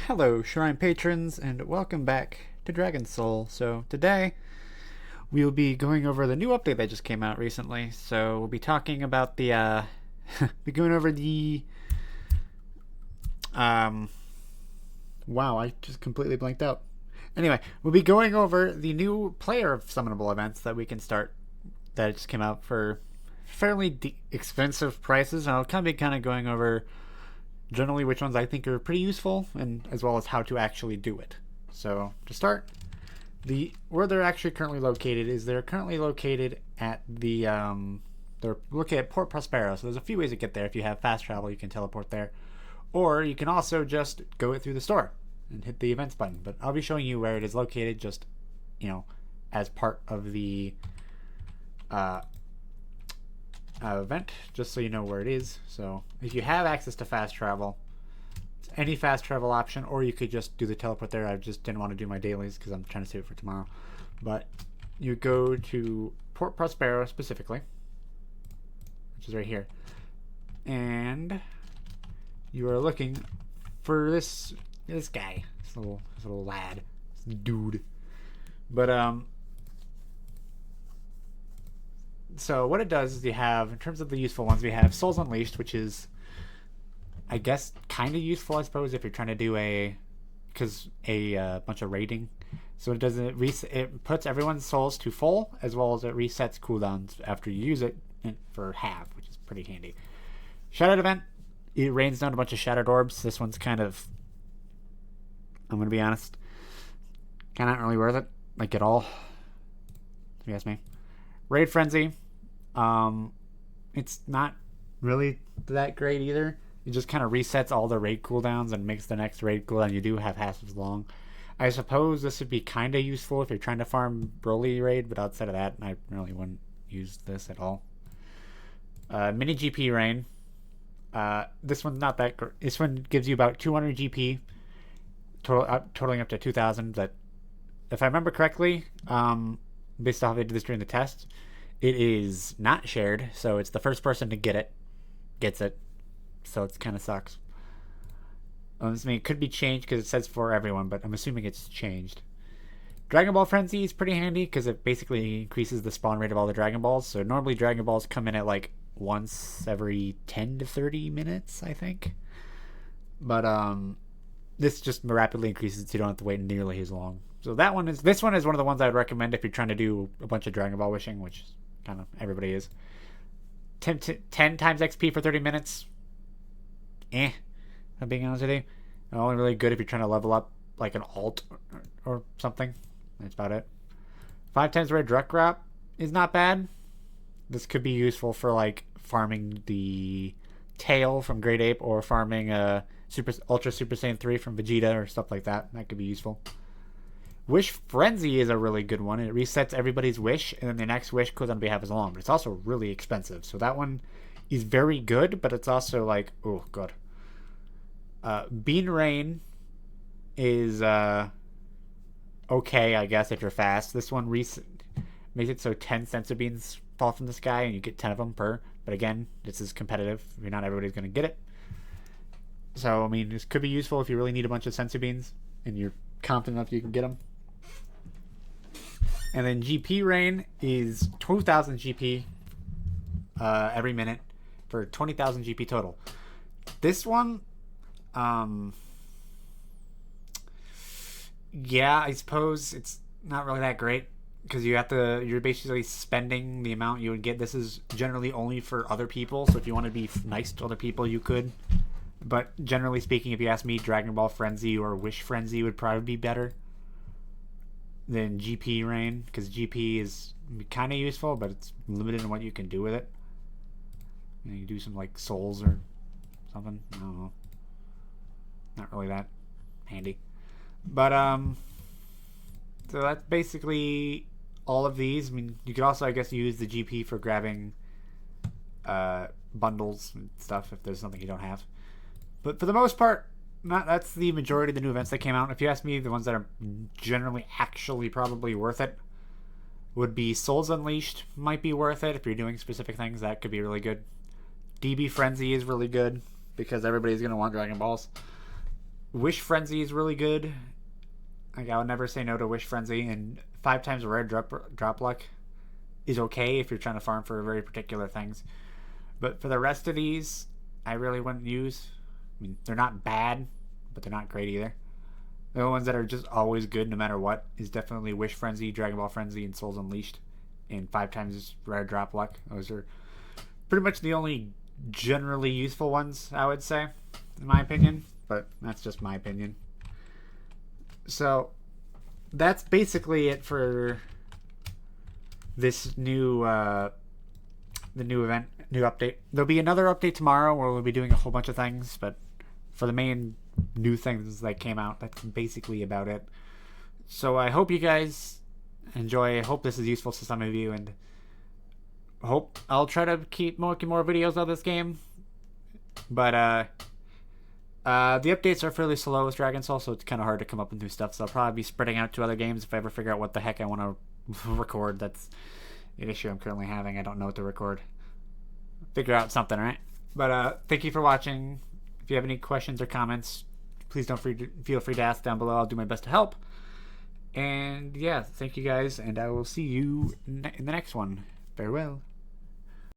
Hello, Shrine patrons, and welcome back to Dragon Soul. So today we will be going over the new update that just came out recently. So we'll be talking about the be going over the um wow, I just completely blanked out. Anyway, we'll be going over the new player summonable events that we can start that just came out for fairly expensive prices, and I'll be kind of going over generally which ones I think are pretty useful, and as well as how to actually do it. So to start, where they're actually currently located is they're currently located at they're located at Port Prospero. So there's a few ways to get there. If you have fast travel, you can teleport there, or you can also just go it through the store and hit the events button. But I'll be showing you where it is located, just as part of the event, just so you know where it is. So if you have access to fast travel, it's any fast travel option, or you could just do the teleport there. I just didn't want to do my dailies because I'm trying to save it for tomorrow. But you go to Port Prospero specifically, which is right here, and you are looking for this guy, this little lad, this dude. But so what it does is you have, in terms of the useful ones, we have Souls Unleashed, which is, I guess, kind of useful, I suppose, if you're trying to do a bunch of raiding. So it does it puts everyone's souls to full, as well as it resets cooldowns after you use it for half, which is pretty handy. Shattered event, it rains down a bunch of shattered orbs. This one's kind of, I'm gonna be honest, kind of not really worth it, like at all, if you ask me. Raid Frenzy, it's not really that great either. It just kind of resets all the raid cooldowns and makes the next raid cooldown you do have half as long. I suppose this would be kind of useful if you're trying to farm Broly raid, but outside of that, I really wouldn't use this at all. Mini GP Rain. This one's not that great. This one gives you about 200 GP, totaling up to 2,000. But if I remember correctly, based off how they did this during the test, it is not shared, so it's the first person to gets it, so it kind of sucks. I mean, it could be changed because it says for everyone, but I'm assuming it's changed. Dragon Ball Frenzy is pretty handy because it basically increases the spawn rate of all the Dragon Balls. So normally Dragon Balls come in at like once every 10 to 30 minutes, I think. But this just rapidly increases it, so you don't have to wait nearly as long. So this one is one of the ones I would recommend if you're trying to do a bunch of Dragon Ball wishing, which kind of everybody is. 10 times XP for 30 minutes. I'm being honest with you. Only really good if you're trying to level up like an alt or something. That's about it. 5 times red direct drop is not bad. This could be useful for like farming the tail from Great Ape, or farming Ultra Super Saiyan 3 from Vegeta or stuff like that. That could be useful. Wish Frenzy is a really good one. It resets everybody's wish, and then the next wish goes on behalf as long. But it's also really expensive. So that one is very good, but it's also like, oh, good. Bean Rain is okay, I guess, if you're fast. This one makes it so 10 sensor beans fall from the sky, and you get 10 of them per. But again, this is competitive. Not everybody's going to get it. So, I mean, this could be useful if you really need a bunch of sensor beans, and you're confident enough you can get them. And then GP Rain is 2,000 GP every minute for 20,000 GP total. This one, yeah, I suppose it's not really that great because you're basically spending the amount you would get. This is generally only for other people, so if you want to be nice to other people, you could. But generally speaking, if you ask me, Dragon Ball Frenzy or Wish Frenzy would probably be better than GP Rain, because GP is kind of useful, but it's limited in what you can do with it. You can do some like souls or something. I don't know. Not really that handy. But so that's basically all of these. I mean, you could also, I guess, use the GP for grabbing bundles and stuff if there's something you don't have. But for the most part, that's the majority of the new events that came out. If you ask me, the ones that are generally actually probably worth it would be Souls Unleashed. Might be worth it if you're doing specific things. That could be really good. DB Frenzy is really good because everybody's going to want Dragon Balls. Wish Frenzy is really good. Like, I would never say no to Wish Frenzy, and 5 times rare drop luck is okay if you're trying to farm for very particular things. But for the rest of these, I really wouldn't use. I mean, they're not bad, but they're not great either. The only ones that are just always good no matter what is definitely Wish Frenzy, Dragon Ball Frenzy, and Souls Unleashed. And 5 times rare drop luck. Those are pretty much the only generally useful ones, I would say, in my opinion. But that's just my opinion. So that's basically it for this new the new event, new update. There'll be another update tomorrow where we'll be doing a whole bunch of things, but for the main new things that came out, that's basically about it. So I hope you guys enjoy. I hope this is useful to some of you, and hope I'll try to keep making more videos of this game. But the updates are fairly slow with Dragon Soul, so it's kind of hard to come up with new stuff. So I'll probably be spreading out to other games if I ever figure out what the heck I want to record. That's an issue I'm currently having. I don't know what to record. Figure out something, right? But thank you for watching. If you have any questions or comments, please feel free to ask down below. I'll do my best to help. And yeah, thank you guys, and I will see you in the next one. Farewell.